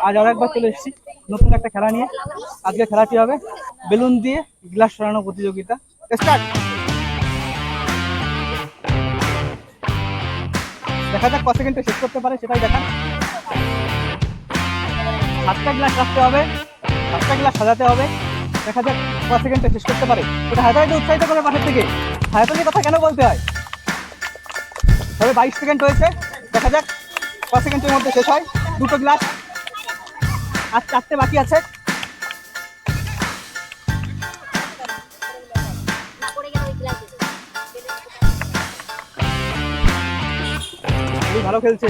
আজ আরো একবার চলে এসেছি নতুন একটা খেলা নিয়ে। আজকে খেলাটি হবে বেলুন দিয়ে গ্লাস সরানো প্রতিযোগিতা। স্টার্ট। দেখা যাক কত সেকেন্ডে শেষ করতে পারে সেটাই দেখান। 7টা গ্লাস রাখতে হবে, 7টা গ্লাস সাজাতে হবে। দেখা যাক কত সেকেন্ডে শেষ করতে পারে। এটা হায়দ্রাবাদে উৎসাহিত করে পাশের থেকে। হায়দ্রাবাদের কথা কেন বলতে হয়? তবে 22 সেকেন্ড হয়েছে। দেখা যাক কত সেকেন্ডের মধ্যে শেষ হয়। 2টো গ্লাস আর 4টে বাকি আছে। ভালো খেলছে।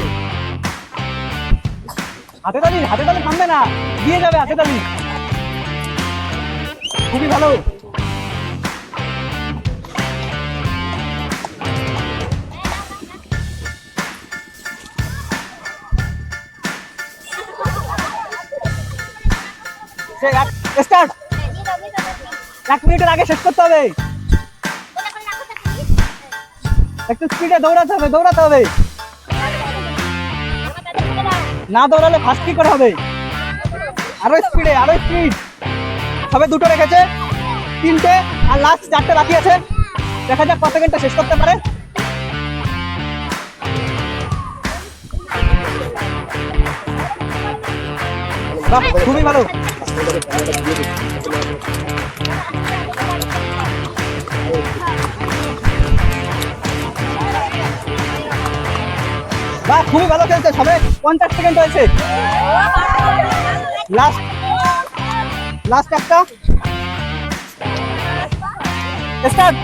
হাতে তালি থামবে না, দিয়ে যাবে হাতে তালি। খুবই ভালো। স্টার্ট। 1 মিনিটের আগে শেষ করতে হবে। একটু স্পিডে দৌড়াতে হবে। না দৌড়ালে ফার্স্ট কি করে হবে? আরো স্পিড। সবে 2টো রেখেছে, 3টে আর লাস্ট 4টে বাকি আছে। দেখা যাক কত সেকেন্ডে শেষ করতে পারে। খুবই ভালো। খুবই ভালো খেলছে। সবে 50 সেকেন্ড হয়েছে। লাস্ট একটা। স্টার্ট।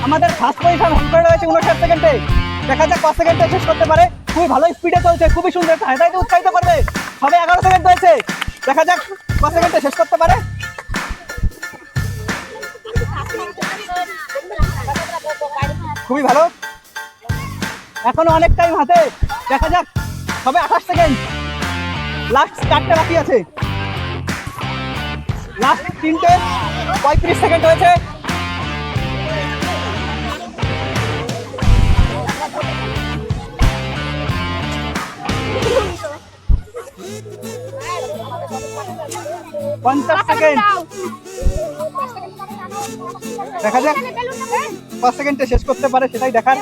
আমাদের ফার্স্ট পজিশন হোল্ড করে রয়েছে 59 সেকেন্ডে। দেখা যাক কত সেকেন্ডে শেষ করতে পারে। খুবই ভালো স্পিডে চলছে, খুবই সুন্দর। হায়দ্রাবাদে উৎসাহিত করবে। সবে 11 সেকেন্ড হয়েছে। দেখা যাক কত সেকেন্ডে শেষ করতে পারে। খুবই ভালো। এখনো অনেক টাইম হাতে। দেখা যাক সবে 28 সেকেন্ড। লাস্ট 4টে বাকি আছে। লাস্ট 3টে 35 সেকেন্ড হয়েছে। দেখা যাক কত সেকেন্ডে শেষ করতে পারে সেটাই দেখার।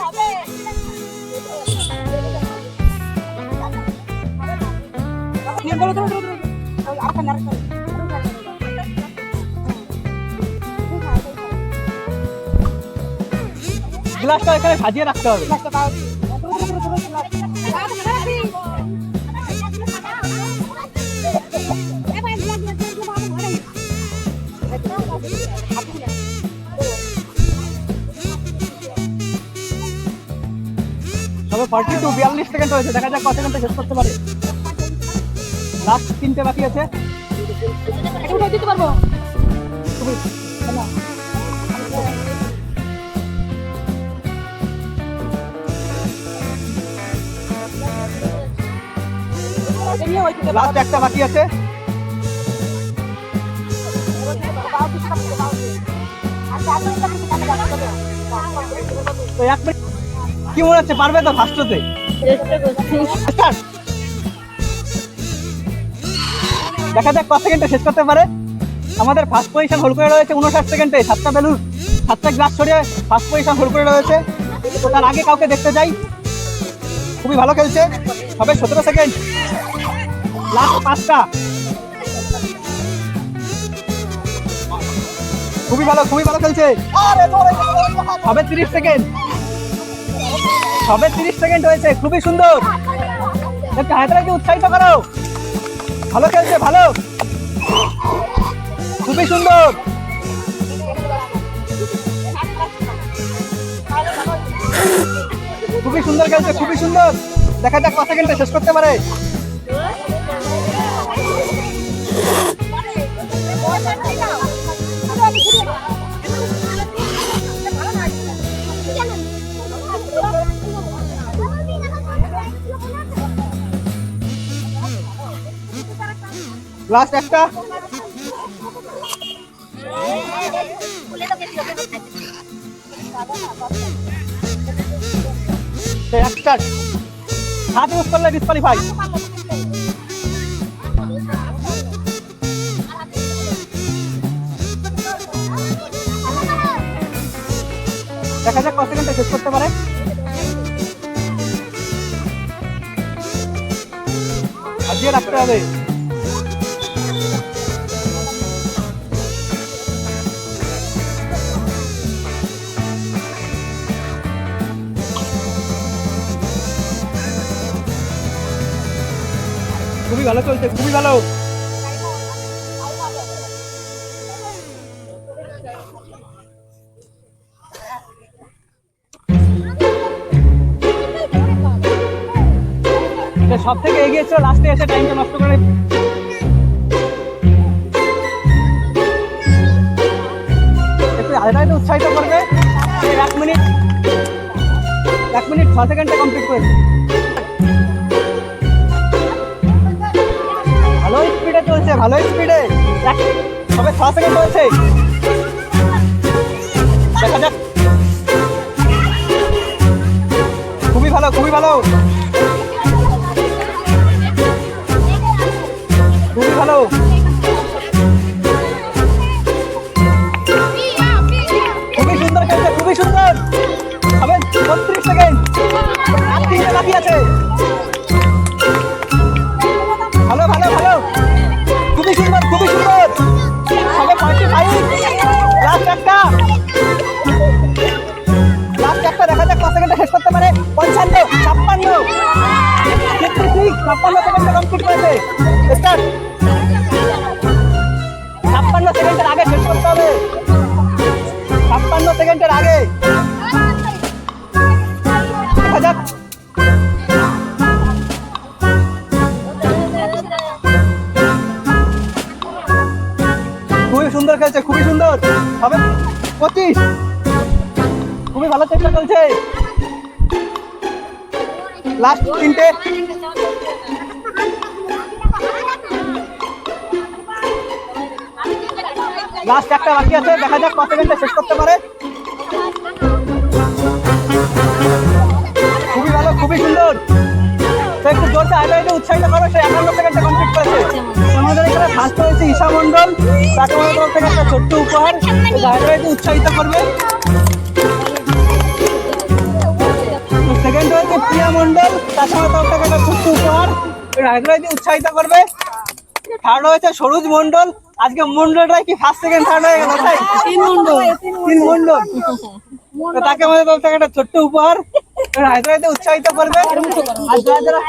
গ্লাসটা এখানে সাজিয়ে রাখতে হবে। তবে 42 সেকেন্ড হয়েছে। দেখা যাক কত সেকেন্ডে শেষ করতে পারে। লাস্ট 3টে বাকি আছে। দিতে পারবো। লাস্ট একটা বাকি আছে। তো 1 মিনিট কি মনে হচ্ছে পারবে তো ফার্স্টতে? দেখা যাক কত সেকেন্ডে শেষ করতে পারে। আমাদের ফার্স্ট পজিশন হোল্ড করে রয়েছে 59 সেকেন্ডে। 7টা বেলুন 7টা গ্লাস সরিয়ে ফার্স্ট পজিশন হোল্ড করে রয়েছে। তো তার আগে কাউকে দেখতে যাই। খুবই ভালো খেলছে। সবে 17 সেকেন্ড। লাস্ট 5টা। খুবই ভালো খেলছে। সবে 30 সেকেন্ড। সবে 30 সেকেন্ড হয়েছে। খুবই সুন্দর। একটু হায়দ্রাবাদকে উৎসাহিত করো। ভালো খেলছে, ভালো। খুবই সুন্দর। খুবই সুন্দর খেলছে, খুবই সুন্দর। দেখা যাক কত সেকেন্ডে শেষ করতে পারে। লাস্ট একটা। স্টার্ট। হাত ইউজ করলে ডিসকোয়ালিফাই। দেখা যাক কত সেকেন্ডে শেষ করতে পারে। আজিয়ে রাখতে হবে। খুবই ভালো চলছে, খুবই ভালো। সব থেকে এগিয়ে ছিল, লাস্টে এসে টাইমটা নষ্ট করে। একটু আলাদা উৎসাহিত করবে। 1 মিনিট 6 সেকেন্ডে কমপ্লিট করেছে। ভালো স্পিডে চলছে, ভালো স্পিডে। তবে 6 সেকেন্ড হয়েছে। দেখা যাক। খুবই ভালো, খুবই ভালো, খুবই ভালো। খুবই সুন্দর খেলছে, খুবই সুন্দর। হবে 32 সেকেন্ড, আর 3টে বাকি আছে। ভালো ভালো ভালো, খুবই সুন্দর, খুবই সুন্দর। হবে 45। লাস্ট একটা, লাস্ট একটা। দেখা যাক কত সেকেন্ডে শেষ করতে পারে। 55, 56, 56 সেকেন্ডে কমপ্লিট করেছে। স্টার্ট। 56 সেকেন্ডের আগে শেষ করতে হবে। 56 সেকেন্ডের আগে। দেখা যাক। খুবই সুন্দর খেলছে, খুবই সুন্দর। হবে 25। খুবই ভালো চেষ্টা চলছে। লাস্ট 3টে। লাস্ট একটা বাকি আছে। দেখা যাক কত সেকেন্ডে শেষ করতে পারে। খুবই ভালো, খুবই সুন্দর। একটু জোরটা হাইলাইটে উৎসাহিত করো। সে 51 সেকেন্ডে কমপ্লিট করেছে। আমাদের এখানে ফার্স্ট হয়েছে ঈশা মন্ডল। তাকে আমাদের তরফ থেকে একটা ছোট্ট উপহার। হাইলাইটে উৎসাহিত করবে। সেকেন্ড হয়েছে প্রিয়া মন্ডল। তাকে আমাদের তরফ থেকে একটা ছোট্ট উপহার। হাইলাইটে উৎসাহিত করবে। থার্ড হয়েছে সরোজ মন্ডল। আজকে মন্ডলটাই কি ফার্স্ট সেকেন্ড থার্ড হয়ে গেল, তাই? 3 মন্ডল। তাকে আমাদের তরফ থেকে একটা ছোট্ট উপহার। হাইলাইটে উৎসাহিত করবে। আর যারা